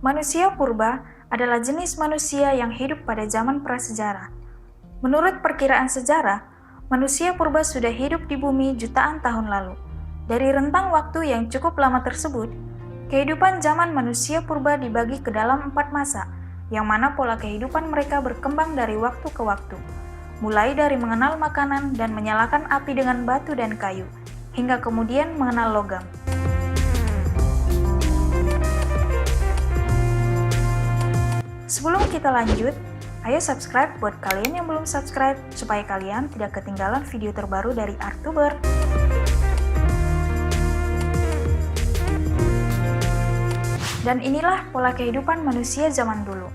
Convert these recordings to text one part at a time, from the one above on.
Manusia purba adalah jenis manusia yang hidup pada zaman prasejarah. Menurut perkiraan sejarah, manusia purba sudah hidup di bumi jutaan tahun lalu. Dari rentang waktu yang cukup lama tersebut, kehidupan zaman manusia purba dibagi ke dalam 4 masa, yang mana pola kehidupan mereka berkembang dari waktu ke waktu, mulai dari mengenal makanan dan menyalakan api dengan batu dan kayu, hingga kemudian mengenal logam. Sebelum kita lanjut, ayo subscribe buat kalian yang belum subscribe, supaya kalian tidak ketinggalan video terbaru dari Artuber. Dan inilah pola kehidupan manusia zaman dulu.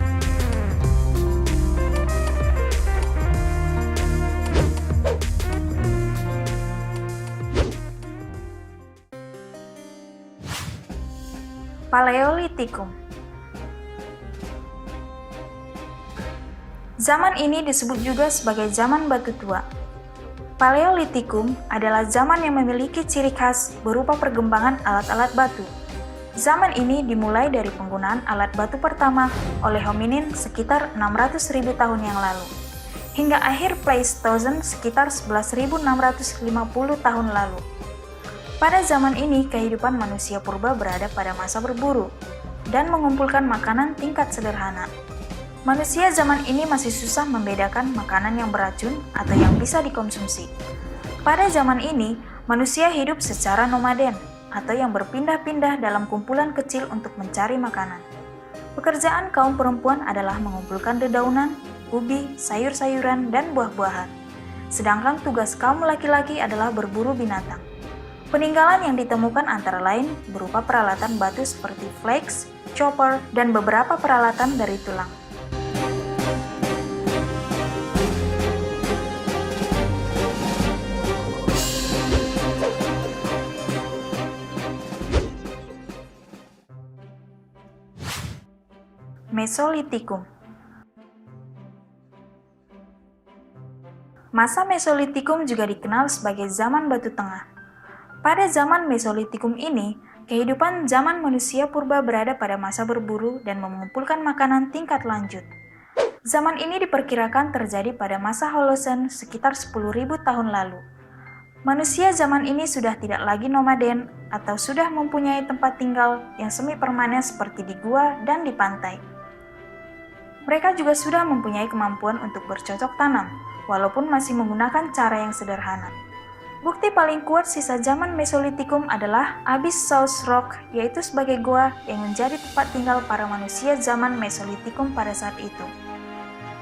Paleolitikum. Zaman ini disebut juga sebagai zaman batu tua. Paleolitikum adalah zaman yang memiliki ciri khas berupa perkembangan alat-alat batu. Zaman ini dimulai dari penggunaan alat batu pertama oleh hominin sekitar 600.000 tahun yang lalu, hingga akhir Pleistocene sekitar 11.650 tahun lalu. Pada zaman ini, kehidupan manusia purba berada pada masa berburu dan mengumpulkan makanan tingkat sederhana. Manusia zaman ini masih susah membedakan makanan yang beracun atau yang bisa dikonsumsi. Pada zaman ini, manusia hidup secara nomaden atau yang berpindah-pindah dalam kumpulan kecil untuk mencari makanan. Pekerjaan kaum perempuan adalah mengumpulkan dedaunan, ubi, sayur-sayuran, dan buah-buahan. Sedangkan tugas kaum laki-laki adalah berburu binatang. Peninggalan yang ditemukan antara lain berupa peralatan batu seperti flakes, chopper, dan beberapa peralatan dari tulang. Mesolitikum. Masa Mesolitikum juga dikenal sebagai zaman batu tengah. Pada zaman Mesolitikum ini, kehidupan zaman manusia purba berada pada masa berburu dan mengumpulkan makanan tingkat lanjut. Zaman ini diperkirakan terjadi pada masa Holocene sekitar 10.000 tahun lalu. Manusia zaman ini sudah tidak lagi nomaden atau sudah mempunyai tempat tinggal yang semi permanen seperti di gua dan di pantai. Mereka juga sudah mempunyai kemampuan untuk bercocok tanam, walaupun masih menggunakan cara yang sederhana. Bukti paling kuat sisa zaman Mesolitikum adalah Abyss South Rock, yaitu sebagai gua yang menjadi tempat tinggal para manusia zaman Mesolitikum pada saat itu.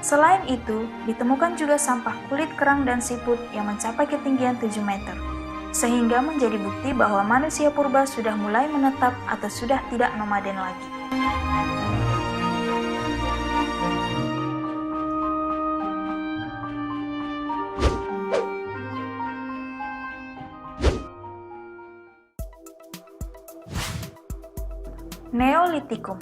Selain itu, ditemukan juga sampah kulit kerang dan siput yang mencapai ketinggian 7 meter, sehingga menjadi bukti bahwa manusia purba sudah mulai menetap atau sudah tidak nomaden lagi. Neolitikum.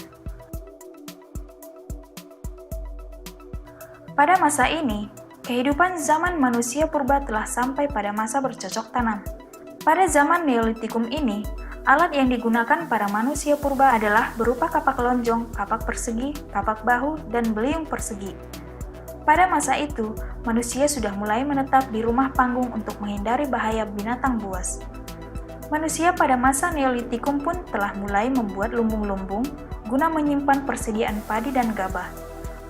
Pada masa ini, kehidupan zaman manusia purba telah sampai pada masa bercocok tanam. Pada zaman Neolitikum ini, alat yang digunakan para manusia purba adalah berupa kapak lonjong, kapak persegi, kapak bahu, dan beliung persegi. Pada masa itu, manusia sudah mulai menetap di rumah panggung untuk menghindari bahaya binatang buas. Manusia pada masa Neolitikum pun telah mulai membuat lumbung-lumbung guna menyimpan persediaan padi dan gabah.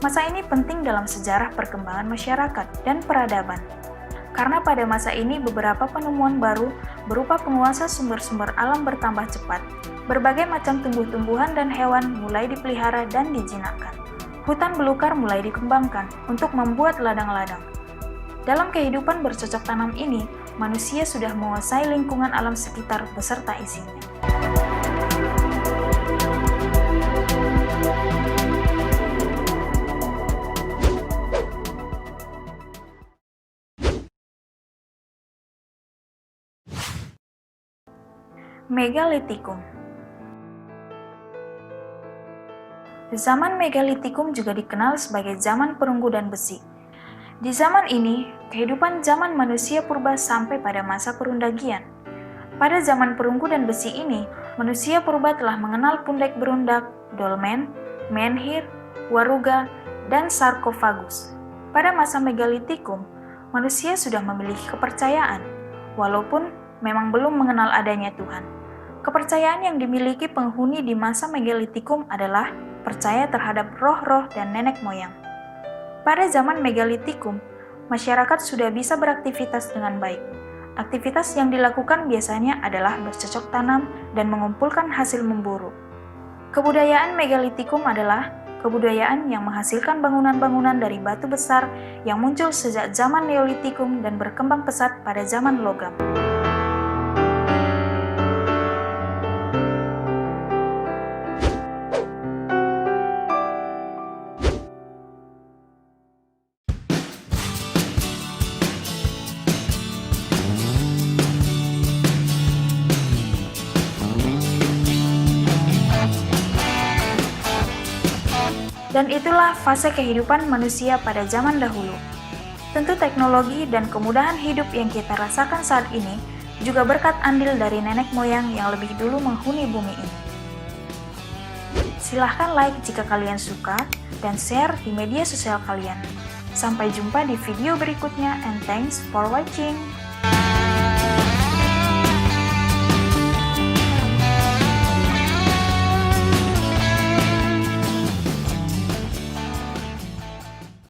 Masa ini penting dalam sejarah perkembangan masyarakat dan peradaban. Karena pada masa ini beberapa penemuan baru berupa penguasa sumber-sumber alam bertambah cepat. Berbagai macam tumbuh-tumbuhan dan hewan mulai dipelihara dan dijinakkan. Hutan belukar mulai dikembangkan untuk membuat ladang-ladang. Dalam kehidupan bercocok tanam ini, manusia sudah menguasai lingkungan alam sekitar beserta isinya. Megalitikum. Zaman Megalitikum juga dikenal sebagai zaman perunggu dan besi. Di zaman ini, kehidupan zaman manusia purba sampai pada masa perundagian. Pada zaman perunggu dan besi ini, manusia purba telah mengenal pundek berundak, dolmen, menhir, waruga, dan sarkofagus. Pada masa megalitikum, manusia sudah memiliki kepercayaan, walaupun memang belum mengenal adanya Tuhan. Kepercayaan yang dimiliki penghuni di masa megalitikum adalah percaya terhadap roh-roh dan nenek moyang. Pada zaman megalitikum, masyarakat sudah bisa beraktivitas dengan baik. Aktivitas yang dilakukan biasanya adalah bercocok tanam dan mengumpulkan hasil memburu. Kebudayaan megalitikum adalah kebudayaan yang menghasilkan bangunan-bangunan dari batu besar yang muncul sejak zaman Neolitikum dan berkembang pesat pada zaman logam. Dan itulah fase kehidupan manusia pada zaman dahulu. Tentu teknologi dan kemudahan hidup yang kita rasakan saat ini juga berkat andil dari nenek moyang yang lebih dulu menghuni bumi ini. Silahkan like jika kalian suka dan share di media sosial kalian. Sampai jumpa di video berikutnya and thanks for watching.